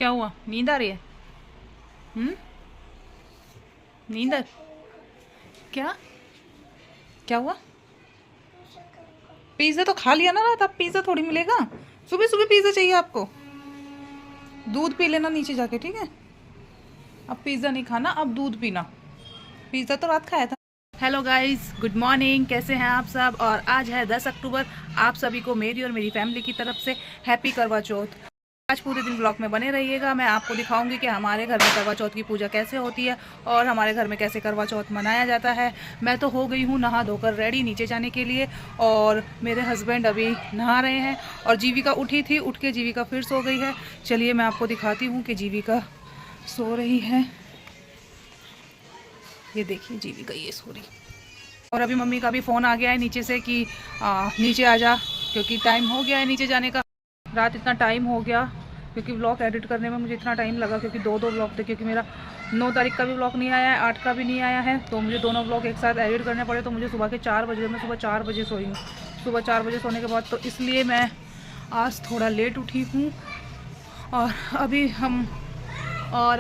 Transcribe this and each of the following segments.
क्या हुआ? नींद आ रही है? नींद आ क्या क्या हुआ? पिज्ज़ा तो खा लिया ना रात, अब पिज़्ज़ा थोड़ी मिलेगा। सुबह सुबह पिज़्ज़ा चाहिए आपको? दूध पी लेना नीचे जाके, ठीक है? अब पिज़्ज़ा नहीं खाना, अब दूध पीना। पिज़्ज़ा तो रात खाया था। Hello guys, good morning. कैसे हैं आप सब? और आज है 10 अक्टूबर। आप सभी को मेरी और मेरी फैमिली की तरफ से हैप्पी करवा चौथ। आज पूरे दिन ब्लॉग में बने रहिएगा। मैं आपको दिखाऊंगी कि हमारे घर में करवा चौथ की पूजा कैसे होती है और हमारे घर में कैसे करवा चौथ मनाया जाता है। मैं तो हो गई हूँ नहा धोकर रेडी नीचे जाने के लिए, और मेरे हस्बैंड अभी नहा रहे हैं और जीविका उठी थी, उठ के जीविका फिर सो गई है। चलिए मैं आपको दिखाती हूँ कि जीविका सो रही है। ये देखिए जीविका ये सो रही। और अभी मम्मी का भी फ़ोन आ गया है नीचे से कि नीचे आ जा, क्योंकि टाइम हो गया है नीचे जाने का। रात इतना टाइम हो गया क्योंकि व्लॉग एडिट करने में मुझे इतना टाइम लगा, क्योंकि दो व्लॉग थे। क्योंकि मेरा 9 तारीख का भी व्लॉग नहीं आया है, 8 का भी नहीं आया है, तो मुझे दोनों व्लॉग एक साथ एडिट करने पड़े। तो मुझे सुबह के 4 बजे, मैं सुबह 4 बजे सोई हूँ। सुबह 4 बजे सोने के बाद तो इसलिए मैं आज थोड़ा लेट उठी हूँ। और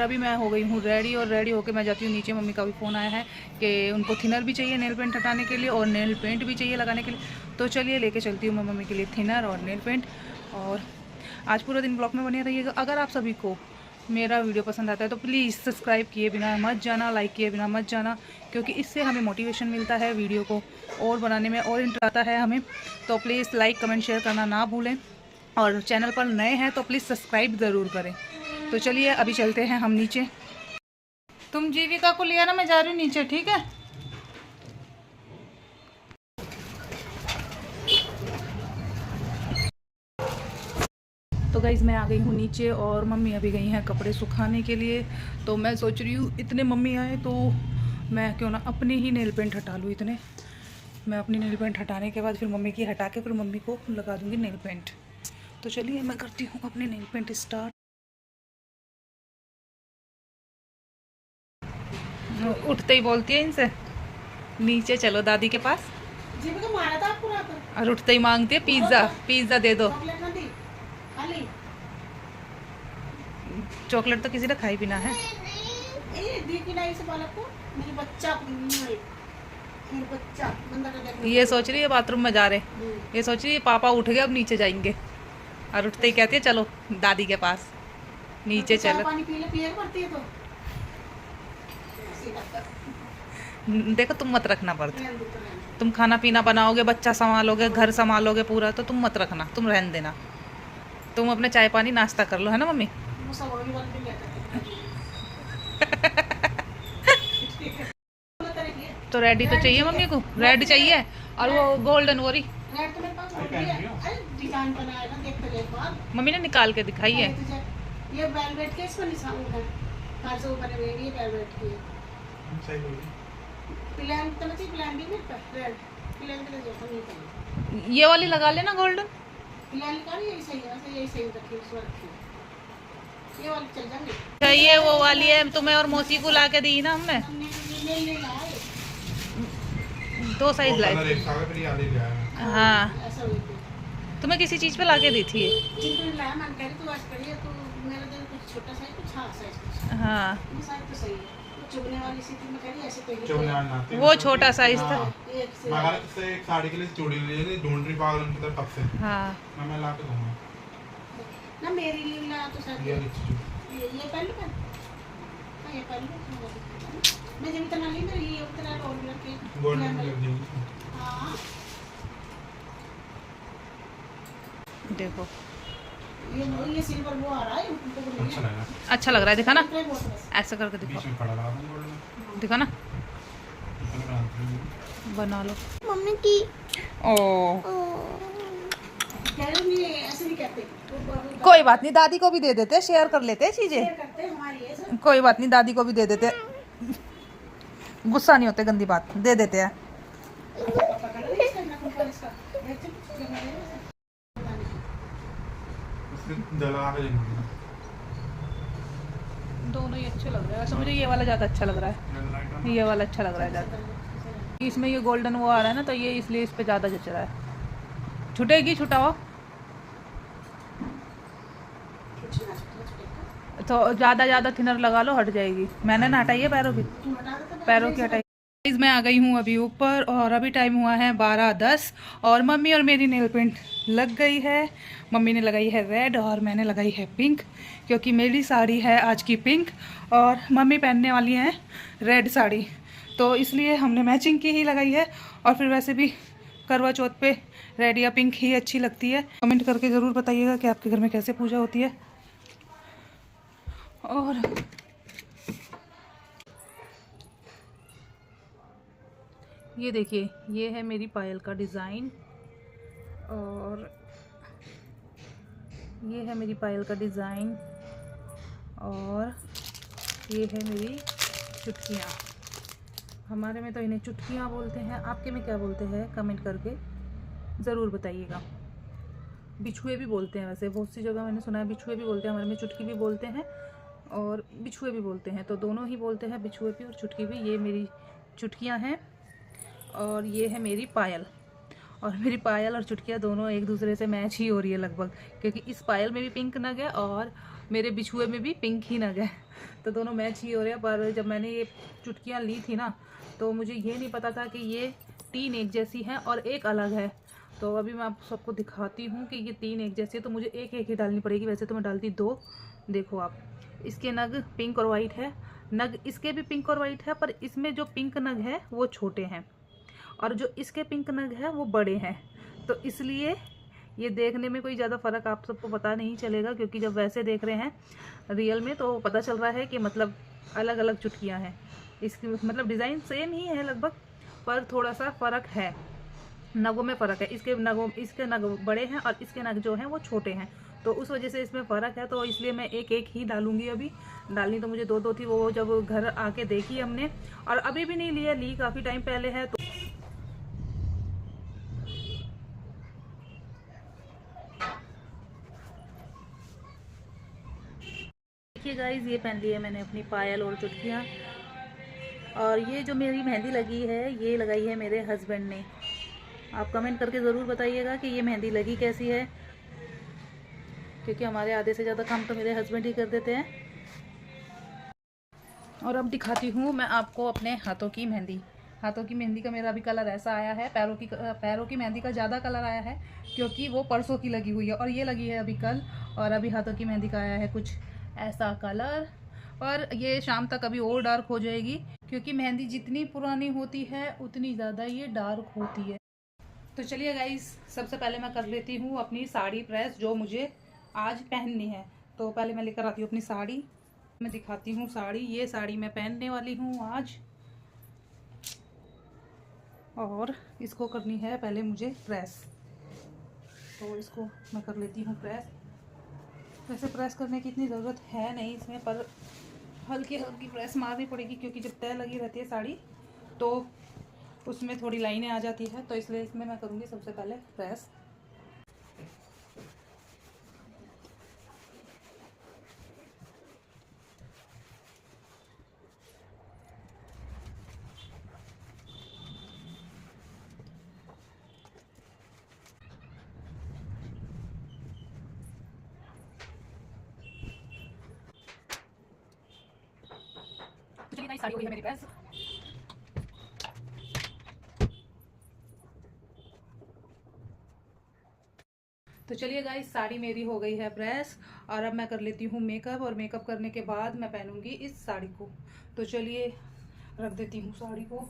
अभी मैं हो गई हूँ रेडी, और रेडी होकर मैं जाती हूँ नीचे। मम्मी का भी फ़ोन आया है कि उनको थिनर भी चाहिए नेल पेंट हटाने के लिए, और नेल पेंट भी चाहिए लगाने के लिए। तो चलिए लेके चलती हूँ मैं मम्मी के लिए थिनर और नेल पेंट। और आज पूरा दिन ब्लॉग में बने रहिएगा। अगर आप सभी को मेरा वीडियो पसंद आता है तो प्लीज़ सब्सक्राइब किए बिना मत जाना, लाइक किए बिना मत जाना, क्योंकि इससे हमें मोटिवेशन मिलता है वीडियो को और बनाने में, और इंटरेस्ट आता है हमें। तो प्लीज़ लाइक कमेंट शेयर करना ना भूलें, और चैनल पर नए हैं तो प्लीज़ सब्सक्राइब ज़रूर करें। तो चलिए अभी चलते हैं हम नीचे। तुम जीविका को लिया ना, मैं जा रही हूँ नीचे, ठीक है? तो गाइज़ मैं आ गई हूँ नीचे, और मम्मी अभी गई हैं कपड़े सुखाने के लिए। तो मैं सोच रही हूँ इतने मम्मी आए तो मैं क्यों ना अपने ही नेल पेंट हटा लूँ इतने। मैं अपनी नेल पेंट हटाने के बाद फिर मम्मी की हटा के फिर मम्मी को लगा दूँगी नेल पेंट। तो चलिए मैं करती हूँ अपने नेल पेंट स्टार्ट। उठते ही बोलती है इनसे, नीचे चलो दादी के पास। और उठते ही मांगती है पिज्ज़ा, पिज्ज़ा दे दो। चॉकलेट तो किसी ने खाई भी ना है। ये सोच रही है बाथरूम में जा रहे, ये सोच रही है पापा उठ गए अब नीचे जाएंगे, और उठते ही कहती है चलो दादी के पास, नीचे चलो। देखो तुम मत रखना पड़ता, तुम खाना पीना बनाओगे, बच्चा संभालोगे, घर संभालोगे पूरा, तो तुम मत रखना, तुम रहने देना। तुम अपने चाय पानी नाश्ता कर लो, है ना मम्मी? तो रेडी तो चाहिए मम्मी को, रेड चाहिए। और वो गोल्डन वोरी मम्मी ने निकाल के दिखाई है। ये वेलवेट के इसको निशान है, कार से ऊपर है, ये वेलवेट की है। सही बोली। प्लान तो नहीं, प्लान भी नहीं पर रेड प्लान के लिए जैसा नहीं है। ये वाली लगा लेना गोल्डन। प्लान का ये सही है, ऐसे यही सही रखिए, इस रखिए। ये वाली चल जाएंगे। अच्छा ये वो वाली है, तुम्हें और मौसी को ला के दी ना हमने। ले लाए 2 साइज लाए। हाँ तुम्हें किसी चीज पे ला के दी थी। हाँ वो छोटा साइज था। एक साड़ी के लिए चूड़ी ढूंढ रही पागल उनकी तरफ कब से। हाँ मैं ला के दूंगा ना, मेरे लिए ला तो सर ये पहले पर ये पहले मैं जब इतना ली मेरी ये उतना रोल के गोल्डन में लग जाएगी। हां देखो ये सिल्वर वो आ रहा है, अच्छा लग रहा है, दिखा ना, ऐसा करके दिखा, दिखा ना, बना लो मम्मी की। ओ ऐसे नहीं कहते, कोई बात नहीं, दादी को भी दे देते, शेयर कर लेते चीजें। कोई बात नहीं, दादी को भी दे देते, गुस्सा नहीं होते, गंदी बात, दे देते हैं। दोनों ही अच्छे लग रहे हैं, वैसे मुझे ये वाला ज़्यादा अच्छा लग रहा है, ये वाला अच्छा लग रहा है ज़्यादा। इसमें ये गोल्डन वो आ रहा है ना, तो ये इसलिए इस पे ज़्यादा जच रहा है। छुटेगी, छुटाओ। तो ज़्यादा थिनर लगा लो, हट जाएगी। मैंने ना हटाई है पैरों की, पैरों की हटाई। मैं आ गई हूँ अभी ऊपर और अभी टाइम हुआ है 12:10 और मम्मी और मेरी नेल पेंट लग गई है। मम्मी ने लगाई है रेड और मैंने लगाई है पिंक, क्योंकि मेरी साड़ी है आज की पिंक और मम्मी पहनने वाली हैं रेड साड़ी, तो इसलिए हमने मैचिंग की ही लगाई है। और फिर वैसे भी करवा चौथ पे रेड या पिंक ही अच्छी लगती है। कमेंट करके ज़रूर बताइएगा कि आपके घर में कैसे पूजा होती है। और ये देखिए, ये है मेरी पायल का डिज़ाइन और ये है मेरी पायल का डिज़ाइन और ये है मेरी चुटकियाँ। हमारे में तो इन्हें चुटकियाँ बोलते हैं, आपके में क्या बोलते हैं कमेंट करके ज़रूर बताइएगा। बिछुए भी बोलते हैं, वैसे बहुत सी जगह मैंने सुना है बिछुए भी बोलते हैं, हमारे में चुटकी भी बोलते हैं और बिछुए भी बोलते हैं, तो दोनों ही बोलते हैं, बिछुए भी और चुटकी भी। ये मेरी चुटकियाँ हैं और ये है मेरी पायल। और मेरी पायल और चुटकियाँ दोनों एक दूसरे से मैच ही हो रही है लगभग, क्योंकि इस पायल में भी पिंक नग है और मेरे बिछुए में भी पिंक ही नग है, तो दोनों मैच ही हो रहे हैं। पर जब मैंने ये चुटकियाँ ली थी ना, तो मुझे ये नहीं पता था कि ये 3 एक जैसी हैं और एक अलग है। तो अभी मैं आप सबको दिखाती हूँ कि ये 3 एक जैसी है, तो मुझे एक एक ही डालनी पड़ेगी। वैसे तो मैं डालती 2। देखो आप, इसके नग पिंक और वाइट है, नग इसके भी पिंक और वाइट है, पर इसमें जो पिंक नग है वो छोटे हैं और जो इसके पिंक नग है वो बड़े हैं। तो इसलिए ये देखने में कोई ज़्यादा फ़र्क आप सबको पता नहीं चलेगा, क्योंकि जब वैसे देख रहे हैं रियल में तो पता चल रहा है कि मतलब अलग अलग चुटकियाँ हैं। इसकी मतलब डिज़ाइन सेम ही है लगभग, पर थोड़ा सा फ़र्क है, नगों में फ़र्क है। इसके नग बड़े हैं और इसके नग जो हैं वो छोटे हैं, तो उस वजह से इसमें फ़र्क है। तो इसलिए मैं एक एक ही डालूंगी। अभी डालनी तो मुझे 2 थी, वो जब घर आके देखी हमने, और अभी भी नहीं लिया, ली काफ़ी टाइम पहले है। तो देखिए गाइस, ये पहन ली है मैंने अपनी पायल और चुटकियाँ। और ये जो मेरी मेहंदी लगी है, ये लगाई है मेरे हस्बैंड ने। आप कमेंट करके ज़रूर बताइएगा कि ये मेहंदी लगी कैसी है, क्योंकि हमारे आधे से ज़्यादा काम तो मेरे हस्बैंड ही कर देते हैं। और अब दिखाती हूँ मैं आपको अपने हाथों की मेहंदी। हाथों की मेहंदी का मेरा अभी कलर ऐसा आया है। पैरों की मेहंदी का ज़्यादा कलर आया है, क्योंकि वो परसों की लगी हुई है और ये लगी है अभी कल। और अभी हाथों की मेहंदी का आया है कुछ ऐसा कलर, पर ये शाम तक अभी और डार्क हो जाएगी, क्योंकि मेहंदी जितनी पुरानी होती है उतनी ज़्यादा ये डार्क होती है। तो चलिए गाइस, सबसे पहले मैं कर लेती हूँ अपनी साड़ी प्रेस, जो मुझे आज पहननी है। तो पहले मैं लेकर आती हूँ अपनी साड़ी, मैं दिखाती हूँ साड़ी। ये साड़ी मैं पहनने वाली हूँ आज, और इसको करनी है पहले मुझे प्रेस। तो इसको मैं कर लेती हूँ प्रेस। वैसे प्रेस करने की इतनी ज़रूरत है नहीं इसमें, पर हल्की हल्की प्रेस मारनी पड़ेगी, क्योंकि जब तय लगी रहती है साड़ी तो उसमें थोड़ी लाइनें आ जाती है। तो इसलिए इसमें मैं करूँगी सबसे पहले प्रेस। साड़ी हो गई है मेरी प्रेस। तो चलिए गाइस, साड़ी मेरी हो गई है प्रेस, और अब मैं कर लेती हूँ मेकअप। और मेकअप करने के बाद मैं पहनूंगी इस साड़ी को। तो चलिए रख देती हूँ साड़ी को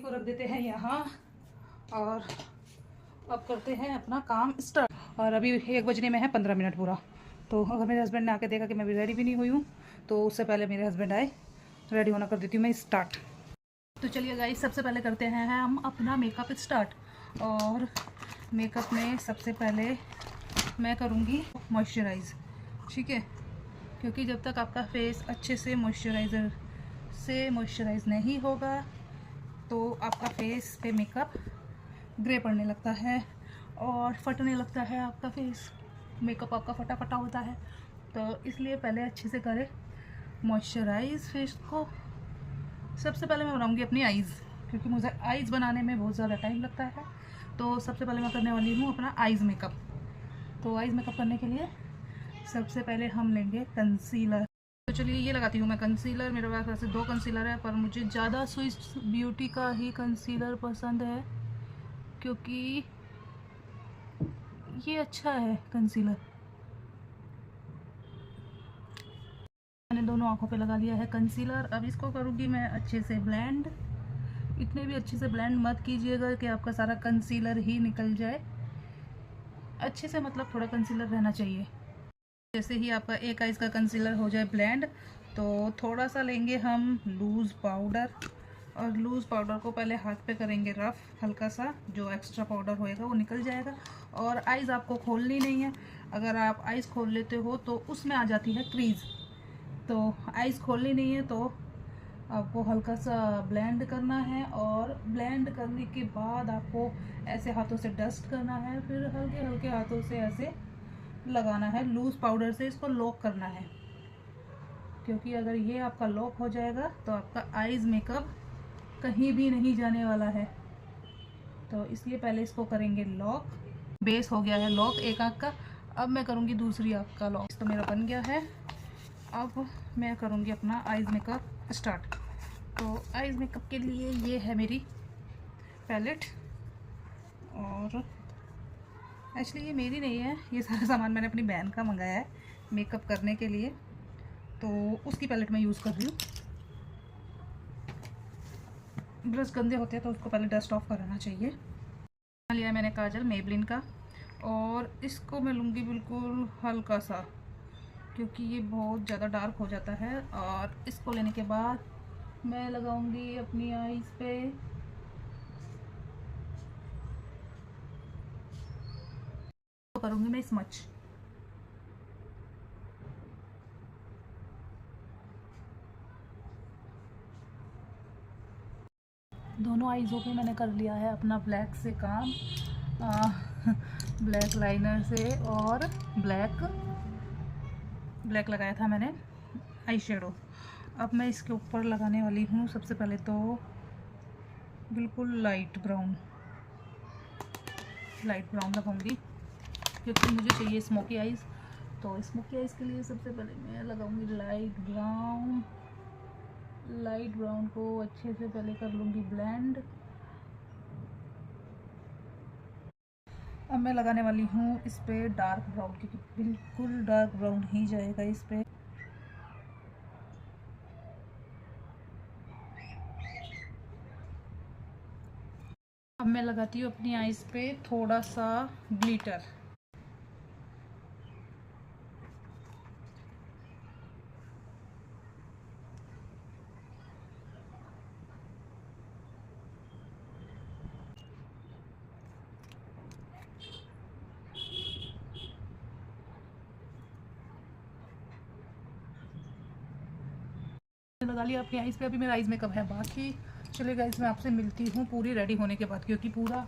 रख देते हैं यहाँ, और अब करते हैं अपना काम स्टार्ट। और अभी 1 बजने में है 15 मिनट पूरा। तो अगर मेरे हस्बैंड ने आके देखा कि मैं भी रेडी भी नहीं हुई हूँ, तो उससे पहले मेरे हस्बैंड आए रेडी होना कर देती हूँ मैं स्टार्ट। तो चलिए गाइस, सबसे पहले करते हैं हम अपना मेकअप स्टार्ट। और मेकअप में सबसे पहले मैं करूँगी मॉइस्चराइज़, ठीक है, क्योंकि जब तक आपका फेस अच्छे से मॉइस्चराइज़र से मॉइस्चराइज़ नहीं होगा तो आपका फेस पे मेकअप ग्रे पड़ने लगता है और फटने लगता है आपका फेस। मेकअप आपका फटा फटा होता है, तो इसलिए पहले अच्छे से करें मॉइस्चराइज़ फेस को। सबसे पहले मैं बनाऊंगी अपनी आइज़, क्योंकि मुझे आइज़ बनाने में बहुत ज़्यादा टाइम लगता है। तो सबसे पहले मैं करने वाली हूँ अपना आइज़ मेकअप। तो आइज़ मेकअप करने के लिए सबसे पहले हम लेंगे कंसीलर। तो चलिए ये लगाती हूँ मैं कंसीलर। मेरे पास वैसे 2 कंसीलर है, पर मुझे ज़्यादा स्विस ब्यूटी का ही कंसीलर पसंद है, क्योंकि ये अच्छा है कंसीलर। मैंने दोनों आँखों पे लगा लिया है कंसीलर। अब इसको करूँगी मैं अच्छे से ब्लेंड। इतने भी अच्छे से ब्लेंड मत कीजिएगा कि आपका सारा कंसीलर ही निकल जाए। अच्छे से मतलब थोड़ा कंसीलर रहना चाहिए। जैसे ही आपका एक आइज़ का कंसीलर हो जाए ब्लेंड, तो थोड़ा सा लेंगे हम लूज़ पाउडर, और लूज़ पाउडर को पहले हाथ पे करेंगे रफ़, हल्का सा, जो एक्स्ट्रा पाउडर होएगा वो निकल जाएगा। और आइज़ आपको खोलनी नहीं है। अगर आप आइज़ खोल लेते हो तो उसमें आ जाती है क्रीज़, तो आइज़ खोलनी नहीं है। तो आपको हल्का सा ब्लेंड करना है, और ब्लेंड करने के बाद आपको ऐसे हाथों से डस्ट करना है, फिर हल्के हल्के हाथों से ऐसे लगाना है। लूज़ पाउडर से इसको लॉक करना है, क्योंकि अगर ये आपका लॉक हो जाएगा तो आपका आईज मेकअप कहीं भी नहीं जाने वाला है। तो इसलिए पहले इसको करेंगे लॉक। बेस हो गया है लॉक एक आँख का। अब मैं करूँगी दूसरी आँख का लॉक। तो मेरा बन गया है। अब मैं करूँगी अपना आईज मेकअप स्टार्ट। तो आईज मेकअप के लिए ये है मेरी पैलेट, और एक्चुअली ये मेरी नहीं है, ये सारा सामान मैंने अपनी बहन का मंगाया है मेकअप करने के लिए, तो उसकी पैलेट मैं यूज़ कर रही हूँ। ब्रश गंदे होते हैं तो उसको पहले डस्ट ऑफ कराना चाहिए। लिया है मैंने काजल मेबलिन का, और इसको मैं लूँगी बिल्कुल हल्का सा, क्योंकि ये बहुत ज़्यादा डार्क हो जाता है। और इसको लेने के बाद मैं लगाऊंगी अपनी आईज पे। तो करूँगी मैं स्मच। दोनों आईज़ों पे मैंने कर लिया है अपना ब्लैक से काम, ब्लैक लाइनर से, और ब्लैक लगाया था मैंने आई शेडो। अब मैं इसके ऊपर लगाने वाली हूँ सबसे पहले तो बिल्कुल लाइट ब्राउन लगाऊंगी, क्योंकि मुझे चाहिए स्मोकी आइज़। तो स्मोकी आइज़ के लिए सबसे पहले मैं लगाऊंगी लाइट ब्राउन को अच्छे से पहले कर लूँगी ब्लेंड। अब मैं लगाने वाली हूँ इस पर डार्क ब्राउन, क्योंकि बिल्कुल डार्क ब्राउन ही जाएगा इस पर। अब मैं लगाती हूँ अपनी आईज पे थोड़ा सा ग्लिटर। लगा लिया अपनी आईज पे। अभी मेरा आईज मेकअप है बाकी। चलिए गाइस, मैं आपसे मिलती हूँ पूरी रेडी होने के बाद, क्योंकि पूरा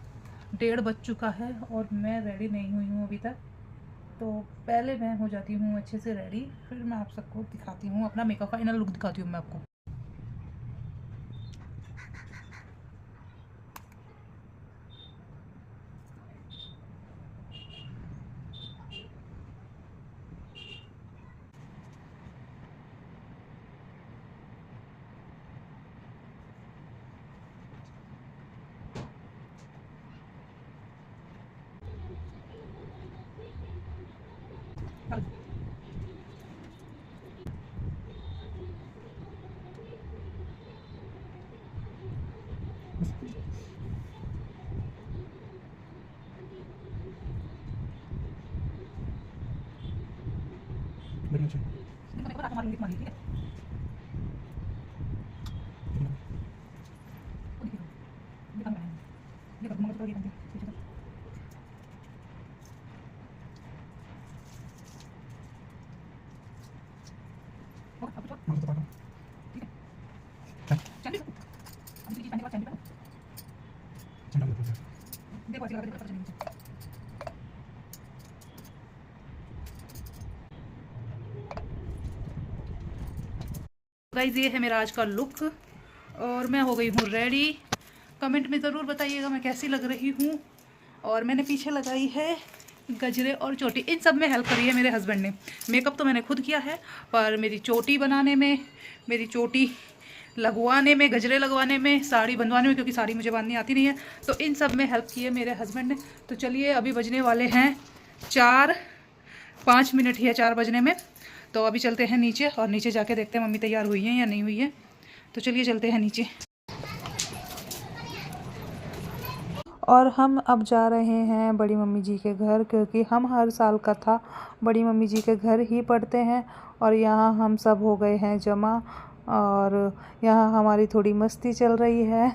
1:30 बज चुका है और मैं रेडी नहीं हुई हूँ अभी तक। तो पहले मैं हो जाती हूँ अच्छे से रेडी, फिर मैं आप सबको दिखाती हूँ अपना मेकअप फाइनल लुक दिखाती हूँ मैं आपको। गाइस, ये है मेरा आज का लुक, और मैं हो गई हूँ रेडी। कमेंट में ज़रूर बताइएगा मैं कैसी लग रही हूँ। और मैंने पीछे लगाई है गजरे और चोटी इन सब में हेल्प करी है मेरे हस्बैंड ने। मेकअप तो मैंने खुद किया है, पर मेरी चोटी बनाने में, मेरी चोटी लगवाने में, गजरे लगवाने में, साड़ी बनवाने में, क्योंकि साड़ी मुझे बांधनी आती नहीं है, तो इन सब में हेल्प की है मेरे हस्बैंड ने। तो चलिए अभी बजने वाले हैं 4, 5 मिनट ही है 4 बजने में। तो अभी चलते हैं नीचे और नीचे जाके देखते हैं मम्मी तैयार हुई हैं या नहीं हुई है। तो चलिए चलते हैं नीचे। और हम अब जा रहे हैं बड़ी मम्मी जी के घर, क्योंकि हम हर साल का था बड़ी मम्मी जी के घर ही पढ़ते हैं। और यहाँ हम सब हो गए हैं जमा, और यहाँ हमारी थोड़ी मस्ती चल रही है।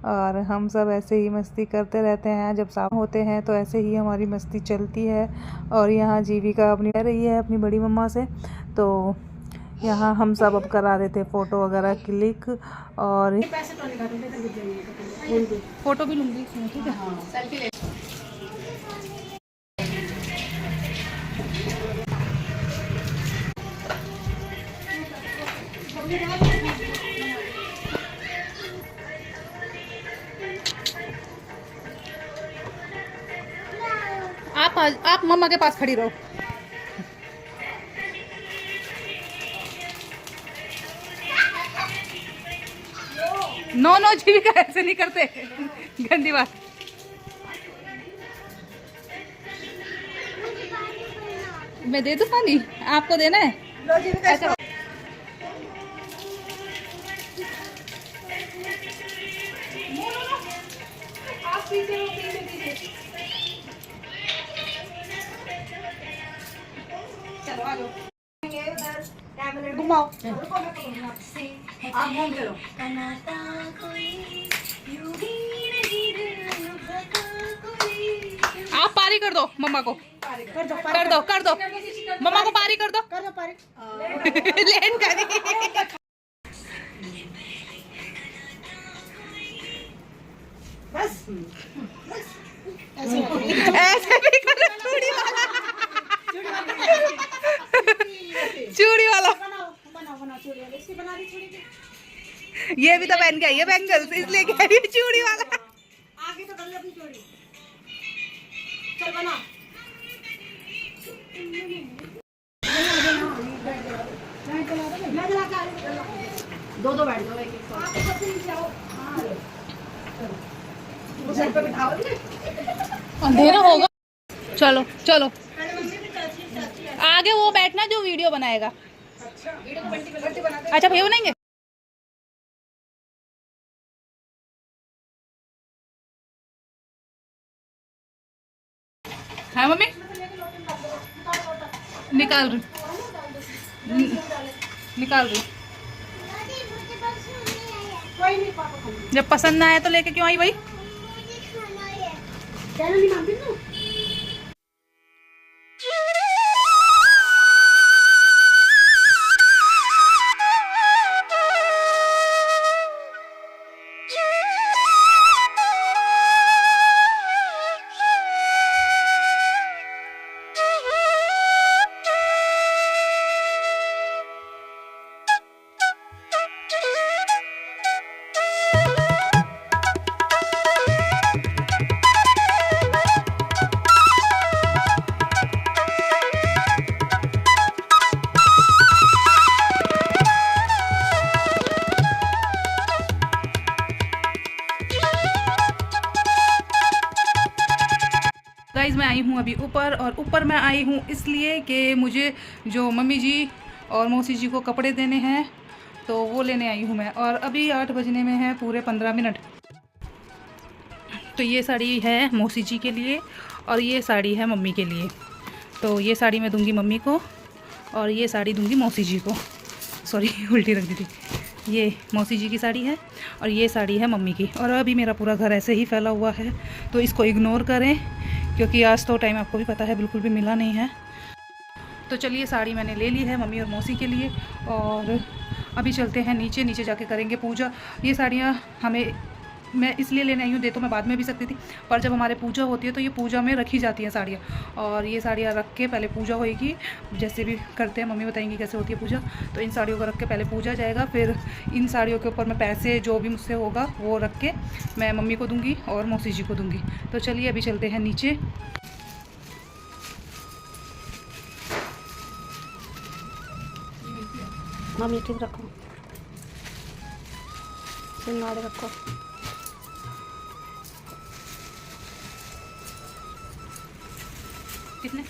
और हम सब ऐसे ही मस्ती करते रहते हैं, जब साथ होते हैं तो ऐसे ही हमारी मस्ती चलती है। और यहाँ जीविका अपनी रह रही है अपनी बड़ी मम्मा से, तो यहाँ हम सब अब करा रहे थे फ़ोटो वगैरह क्लिक। और फ़ोटो भी लूँगी इसमें, ठीक है। आप मम्मा के पास खड़ी रहो। नो नो जीविका, ऐसे नहीं करते, गंदी बात। मैं दे दूं पानी, आपको देना है? ऐसा घुमाओ। आप घूम लो। आप पारी कर दो मम्मा को, कर दो कर दो मम्मा को पारी कर दो। पारी। लैंड कर बस ऐसे भी करो, चूड़ी वाला। बनाओ चूड़ी वाला। इसकी बना दी चूड़ी की। ये भी तो पहन के आई है बैंगल्स, इसलिए कह रही है चूड़ी वाला। आगे तो कर ले अपनी चूड़ी। चल बना। मैं जला के आ रही हूँ। दो बैठ जाओ, एक आप सबसे नीचे आओ। सर पे बिठाओ। अंधेरा होगा। चलो चलो आगे वो बैठना जो वीडियो बनाएगा। अच्छा भैया बनाएंगे। हाँ मम्मी निकाल रही, निकाल रही। कोई नहीं पापा को। जब पसंद ना आए तो लेके क्यों आई भाई? चलो नहीं मानती तू। गाइज मैं आई हूँ अभी ऊपर, और ऊपर मैं आई हूँ इसलिए कि मुझे जो मम्मी जी और मौसी जी को कपड़े देने हैं तो वो लेने आई हूँ मैं। और अभी 8 बजने में है पूरे 15 मिनट। तो ये साड़ी है मौसी जी के लिए और ये साड़ी है मम्मी के लिए। तो ये साड़ी मैं दूंगी मम्मी को और ये साड़ी दूंगी मौसी जी को। सॉरी उल्टी रख दी थी। ये मौसी जी की साड़ी है और ये साड़ी है मम्मी की। और अभी मेरा पूरा घर ऐसे ही फैला हुआ है, तो इसको इग्नोर करें, क्योंकि आज तो टाइम आपको भी पता है बिल्कुल भी मिला नहीं है। तो चलिए साड़ी मैंने ले ली है मम्मी और मौसी के लिए, और अभी चलते हैं नीचे। नीचे जाके करेंगे पूजा। ये साड़ियाँ हमें मैं इसलिए लेने आई हूँ, दे तो मैं बाद में भी सकती थी, पर जब हमारे पूजा होती है तो ये पूजा में रखी जाती हैं साड़ियाँ। और ये साड़ियाँ रख के पहले पूजा होएगी, जैसे भी करते हैं मम्मी बताएंगी कैसे होती है पूजा। तो इन साड़ियों को रख के पहले पूजा जाएगा, फिर इन साड़ियों के ऊपर मैं पैसे जो भी मुझसे होगा वो रख के मैं मम्मी को दूँगी और मौसी जी को दूँगी। तो चलिए अभी चलते हैं नीचे। मम्मी ठीक रखो, सिंगाड़े रखो। कितने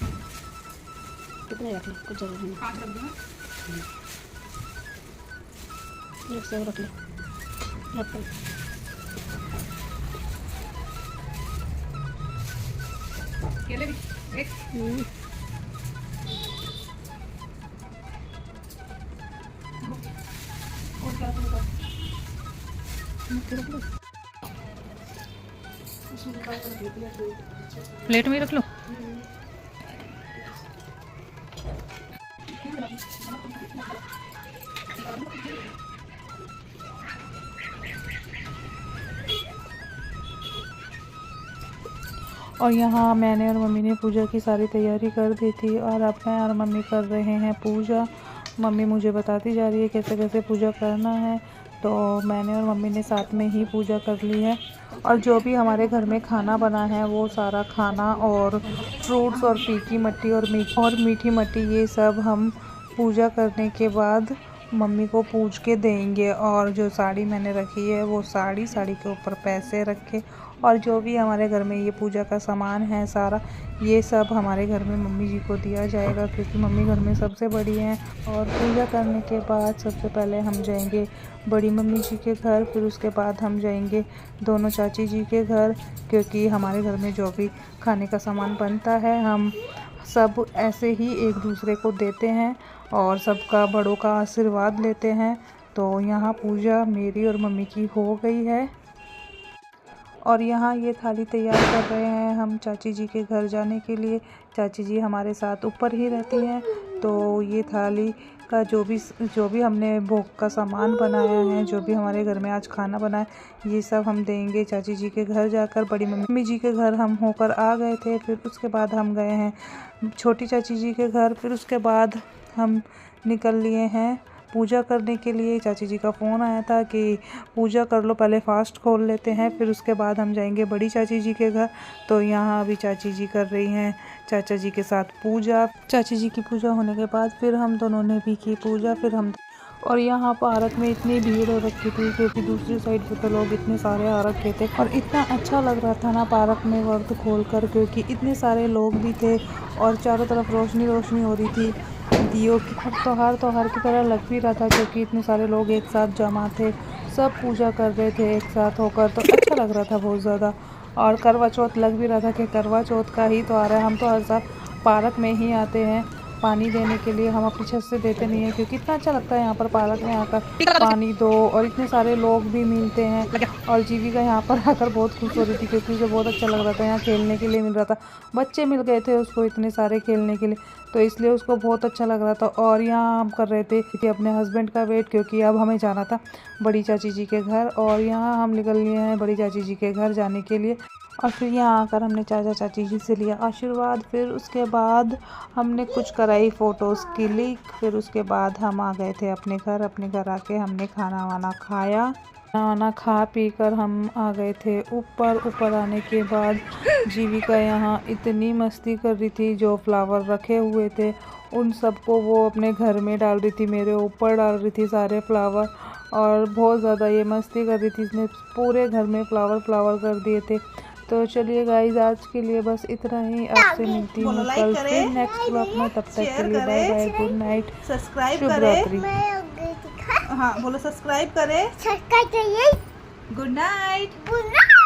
कितने रख ले, कुछ जरूरी नहीं। 5 रख दूँ? एक सेब रख ले, एप्पल। केले भी एक। और क्या रखूँ? प्लेट में ही रख लो। और यहाँ मैंने और मम्मी ने पूजा की सारी तैयारी कर दी थी और अब मैं और मम्मी कर रहे हैं पूजा। मम्मी मुझे बताती जा रही है कैसे कैसे पूजा करना है, तो मैंने और मम्मी ने साथ में ही पूजा कर ली है। और जो भी हमारे घर में खाना बना है वो सारा खाना और फ्रूट्स और फीकी मट्टी और मीठी मट्टी ये सब हम पूजा करने के बाद मम्मी को पूज के देंगे। और जो साड़ी मैंने रखी है वो साड़ी के ऊपर पैसे रखे और जो भी हमारे घर में ये पूजा का सामान है सारा ये सब हमारे घर में मम्मी जी को दिया जाएगा, क्योंकि मम्मी घर में सबसे बड़ी हैं। और पूजा करने के बाद सबसे पहले हम जाएंगे बड़ी मम्मी जी के घर, फिर उसके बाद हम जाएंगे दोनों चाची जी के घर, क्योंकि हमारे घर में जो भी खाने का सामान बनता है हम सब ऐसे ही एक दूसरे को देते हैं और सबका बड़ों का आशीर्वाद लेते हैं। तो यहाँ पूजा मेरी और मम्मी की हो गई है और यहाँ ये थाली तैयार कर रहे हैं हम चाची जी के घर जाने के लिए। चाची जी हमारे साथ ऊपर ही रहती हैं, तो ये थाली का जो भी हमने भोग का सामान बनाया है, जो भी हमारे घर में आज खाना बना है, ये सब हम देंगे चाची जी के घर जाकर। बड़ी मम्मी जी के घर हम होकर आ गए थे, फिर उसके बाद हम गए हैं छोटी चाची जी के घर, फिर उसके बाद हम निकल लिए हैं पूजा करने के लिए। चाची जी का फ़ोन आया था कि पूजा कर लो, पहले फास्ट खोल लेते हैं, फिर उसके बाद हम जाएंगे बड़ी चाची जी के घर। तो यहाँ अभी चाची जी कर रही हैं चाचा जी के साथ पूजा। चाची जी की पूजा होने के बाद फिर हम दोनों ने भी की पूजा। फिर हम और यहाँ पार्क में इतनी भीड़ हो रखी थी क्योंकि दूसरी साइड पे तो लोग इतने सारे आ रखे थे और इतना अच्छा लग रहा था ना पार्क में वर्द खोल कर, क्योंकि इतने सारे लोग भी थे और चारों तरफ रोशनी हो रही थी दियों की। त्योहार की तरह लग भी रहा था क्योंकि इतने सारे लोग एक साथ जमा थे, सब पूजा कर रहे थे एक साथ होकर, तो अच्छा लग रहा था बहुत ज़्यादा। और करवा चौथ लग भी रहा था कि करवा चौथ का ही तो आ रहा है। हम तो हर साल पार्क में ही आते हैं पानी देने के लिए, हम अपनी छत से देते नहीं हैं क्योंकि इतना अच्छा लगता है यहाँ पर पार्क में आकर पानी दो। और इतने सारे लोग भी मिलते हैं और जीविका यहाँ पर आकर बहुत खुश हो रही थी क्योंकि उसे बहुत अच्छा लग रहा था, यहाँ खेलने के लिए मिल रहा था, बच्चे मिल गए थे उसको इतने सारे खेलने के लिए, तो इसलिए उसको बहुत अच्छा लग रहा था। और यहाँ हम कर रहे थे कि अपने हस्बैंड का वेट, क्योंकि अब हमें जाना था बड़ी चाची जी के घर और यहाँ हम निकल लिए हैं बड़ी चाची जी के घर जाने के लिए। और फिर यहाँ आकर हमने चाचा चाची जी से लिया आशीर्वाद, फिर उसके बाद हमने कुछ कराई फ़ोटोज़ क्लिक, फिर उसके बाद हम आ गए थे अपने घर आके हमने खाना वाना खाया, खाना खा पी कर हम आ गए थे ऊपर आने के बाद जीविका यहाँ इतनी मस्ती कर रही थी, जो फ्लावर रखे हुए थे उन सबको वो अपने घर में डाल रही थी, मेरे ऊपर डाल रही थी सारे फ्लावर और बहुत ज़्यादा ये मस्ती कर रही थी, इसने पूरे घर में फ्लावर कर दिए थे। तो चलिए गाइस आज के लिए बस इतना ही, आपसे मिलती हूँ कल फिर नेक्स्ट ब्लॉग में, तब तक के लिए bye bye, good night, subscribe शुभरात्रि। हाँ बोलो सब्सक्राइब करें, सब्सक्राइब करिए। Good night. Good night.